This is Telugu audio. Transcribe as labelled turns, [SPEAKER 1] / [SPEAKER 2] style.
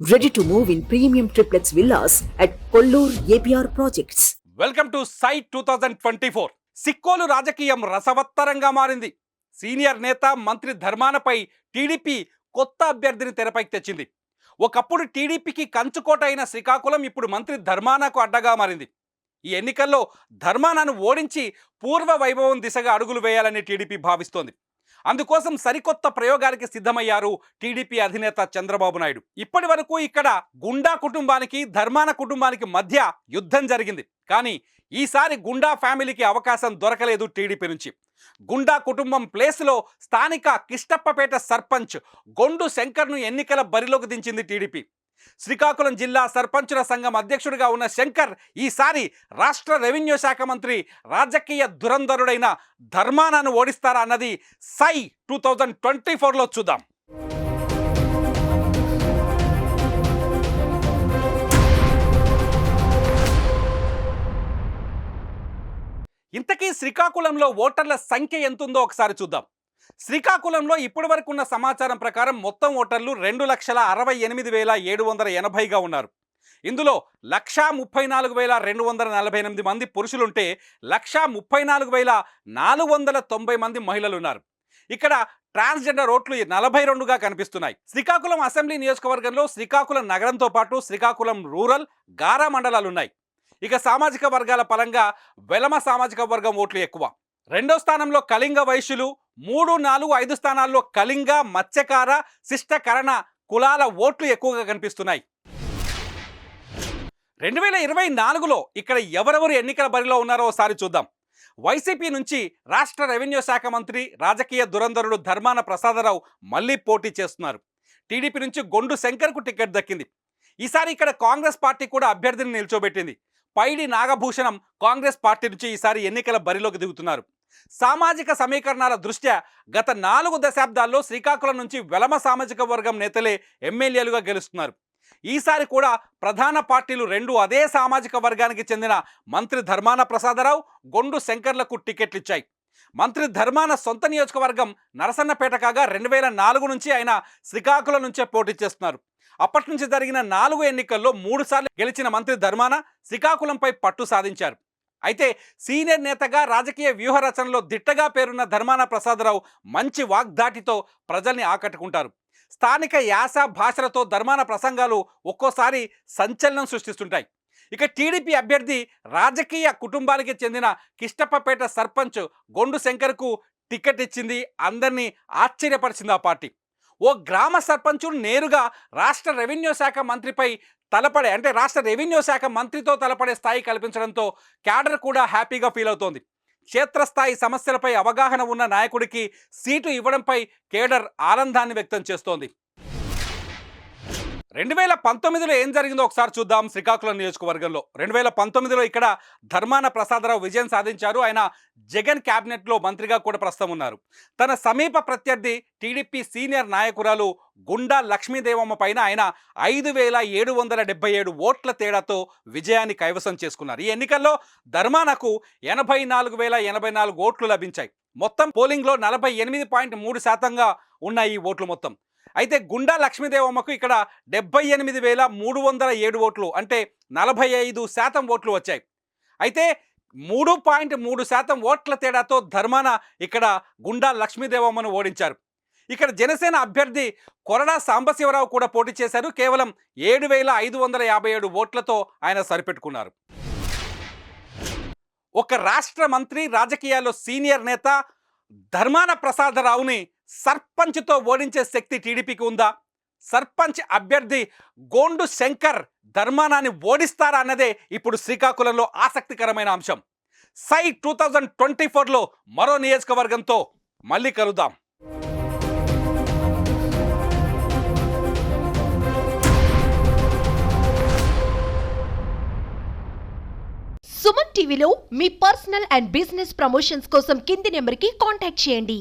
[SPEAKER 1] Ready to move in premium triplex villas at Kollur APR Projects.
[SPEAKER 2] Welcome to site 2024. సిక్కోలు రాజకీయం రసవత్తరంగా మారింది. సీనియర్ నేత మంత్రి ధర్మానపై టీడీపీ కొత్త అభ్యర్థిని తెరపైకి తెచ్చింది. ఒకప్పుడు టీడీపీకి కంచుకోట అయిన శ్రీకాకుళం ఇప్పుడు మంత్రి ధర్మానకు అడ్డగా మారింది. ఈ ఎన్నికల్లో ధర్మానను ఓడించి పూర్వ వైభవం దిశగా అడుగులు వేయాలని టీడీపీ భావిస్తోంది. అందుకోసం సరికొత్త ప్రయోగానికి సిద్ధమయ్యారు టీడీపీ అధినేత చంద్రబాబు నాయుడు. ఇప్పటి వరకు ఇక్కడ గుండా కుటుంబానికి ధర్మాన కుటుంబానికి మధ్య యుద్ధం జరిగింది. కానీ ఈసారి గుండా ఫ్యామిలీకి అవకాశం దొరకలేదు టీడీపీ నుంచి. గుండా కుటుంబం ప్లేస్లో స్థానిక కిష్టప్పపేట సర్పంచ్ గొండు శంకర్ను ఎన్నికల బరిలోకి దించింది టీడీపీ. శ్రీకాకుళం జిల్లా సర్పంచుల సంఘం అధ్యక్షుడిగా ఉన్న శంకర్ ఈసారి రాష్ట్ర రెవెన్యూ శాఖ మంత్రి రాజకీయ దురంధరుడైన ధర్మానను ఓడిస్తారా అన్నది సై 2024లో చూద్దాం. ఇంతకీ శ్రీకాకుళంలో ఓటర్ల సంఖ్య ఎంతుందో ఒకసారి చూద్దాం. శ్రీకాకుళంలో ఇప్పటి వరకు ఉన్న సమాచారం ప్రకారం మొత్తం ఓటర్లు 2,68,780గా ఉన్నారు. ఇందులో 1,34,248 మంది పురుషులుంటే 1,34,490 మంది మహిళలు ఉన్నారు. ఇక్కడ ట్రాన్స్జెండర్ ఓట్లు 42గా కనిపిస్తున్నాయి. శ్రీకాకుళం అసెంబ్లీ నియోజకవర్గంలో శ్రీకాకుళం నగరంతో పాటు శ్రీకాకుళం రూరల్, గారా మండలాలు ఉన్నాయి. ఇక సామాజిక వర్గాల పరంగా వెలమ సామాజిక వర్గం ఓట్లు ఎక్కువ. రెండో స్థానంలో కళింగ వైశ్యులు, 3, 4, 5 స్థానాల్లో కళింగ, మత్స్యకార, శిష్టకరణ కులాల ఓట్లు ఎక్కువగా కనిపిస్తున్నాయి. 2024లో ఇక్కడ ఎవరెవరు ఎన్నికల బరిలో ఉన్నారో ఒకసారి చూద్దాం. వైసీపీ నుంచి రాష్ట్ర రెవెన్యూ శాఖ మంత్రి రాజకీయ దురంధరుడు ధర్మాన ప్రసాదరావు మళ్ళీ పోటీ చేస్తున్నారు. టీడీపీ నుంచి గొండు శంకర్కు టికెట్ దక్కింది. ఈసారి ఇక్కడ కాంగ్రెస్ పార్టీ కూడా అభ్యర్థిని నిల్చోబెట్టింది. పైడి నాగభూషణం కాంగ్రెస్ పార్టీ నుంచి ఈసారి ఎన్నికల బరిలోకి దిగుతున్నారు. సామాజిక సమీకరణాల దృష్ట్యా గత 4 దశాబ్దాల్లో శ్రీకాకుళం నుంచి వెలమ సామాజిక వర్గం నేతలే ఎమ్మెల్యేలుగా గెలుస్తున్నారు. ఈసారి కూడా ప్రధాన పార్టీలు 2 అదే సామాజిక వర్గానికి చెందిన మంత్రి ధర్మాన ప్రసాదరావు, గొండు శంకర్లకు టికెట్లు ఇచ్చాయి. మంత్రి ధర్మాన సొంత నియోజకవర్గం నరసన్నపేట కాగా 2004 నుంచి ఆయన శ్రీకాకుళం నుంచే పోటీ చేస్తున్నారు. అప్పటి నుంచి జరిగిన 4 ఎన్నికల్లో 3 సార్లు గెలిచిన మంత్రి ధర్మాన శ్రీకాకుళంపై పట్టు సాధించారు. అయితే సీనియర్ నేతగా రాజకీయ వ్యూహ రచనలో దిట్టగా పేరున్న ధర్మాన ప్రసాదరావు మంచి వాగ్దాటితో ప్రజల్ని ఆకట్టుకుంటారు. స్థానిక యాస భాషలతో ధర్మాన ప్రసంగాలు ఒక్కోసారి సంచలనం సృష్టిస్తుంటాయి. ఇక టీడీపీ అభ్యర్థి రాజకీయ కుటుంబానికి చెందిన కిష్టప్పపేట సర్పంచ్ గొండు శంకర్కు టికెట్ ఇచ్చింది. అందరినీ ఆశ్చర్యపరిచింది ఆ పార్టీ. ఓ గ్రామ సర్పంచులు నేరుగా రాష్ట్ర రెవెన్యూ శాఖ మంత్రిపై తలపడే రాష్ట్ర రెవెన్యూ శాఖ మంత్రితో తలపడే స్థాయి కల్పించడంతో క్యాడర్ కూడా హ్యాపీగా ఫీల్ అవుతోంది. క్షేత్రస్థాయి సమస్యలపై అవగాహన ఉన్న నాయకుడికి సీటు ఇవ్వడంపై కేడర్ ఆనందాన్ని వ్యక్తం చేస్తోంది. 2019లో ఏం జరిగిందో ఒకసారి చూద్దాం. శ్రీకాకుళం నియోజకవర్గంలో 2019లో ఇక్కడ ధర్మాన ప్రసాదరావు విజయం సాధించారు. ఆయన జగన్ క్యాబినెట్లో మంత్రిగా కూడా ప్రస్తుతం ఉన్నారు. తన సమీప ప్రత్యర్థి టీడీపీ సీనియర్ నాయకురాలు గుండా లక్ష్మీదేవమ్మ పైన ఆయన 5,777 ఓట్ల తేడాతో విజయాన్ని కైవసం చేసుకున్నారు. ఈ ఎన్నికల్లో ధర్మానకు 84,084 ఓట్లు లభించాయి. మొత్తం పోలింగ్లో 48.3% ఉన్నాయి ఈ ఓట్లు మొత్తం. అయితే గుండా లక్ష్మీదేవమ్మకు ఇక్కడ 78,307 ఓట్లు అంటే 45% ఓట్లు వచ్చాయి. అయితే 3.3% ఓట్ల తేడాతో ధర్మాన ఇక్కడ గుండా లక్ష్మీదేవమ్మను ఓడించారు. ఇక్కడ జనసేన అభ్యర్థి కొరడా సాంబశివరావు కూడా పోటీ చేశారు. కేవలం 7,557 ఓట్లతో ఆయన సరిపెట్టుకున్నారు. ఒక రాష్ట్ర మంత్రి, రాజకీయాల్లో సీనియర్ నేత ధర్మాన ప్రసాదరావుని సర్పంచ్తో ఓడించే శక్తి టీడీపీకి ఉందా? సర్పంచ్ అభ్యర్థి గోండు శంకర్ ధర్మానాన్ని ఓడిస్తారా అన్నదే ఇప్పుడు శ్రీకాకుళంలో ఆసక్తికరమైన అంశం. సై 2024లో మరో నియోజకవర్గంతో మళ్ళీ కలుద్దాం.
[SPEAKER 3] సుమన్ టీవీలో మీ పర్సనల్ అండ్ బిజినెస్ ప్రమోషన్స్ కోసం కింది నెంబర్కి కాంటాక్ట్ చేయండి.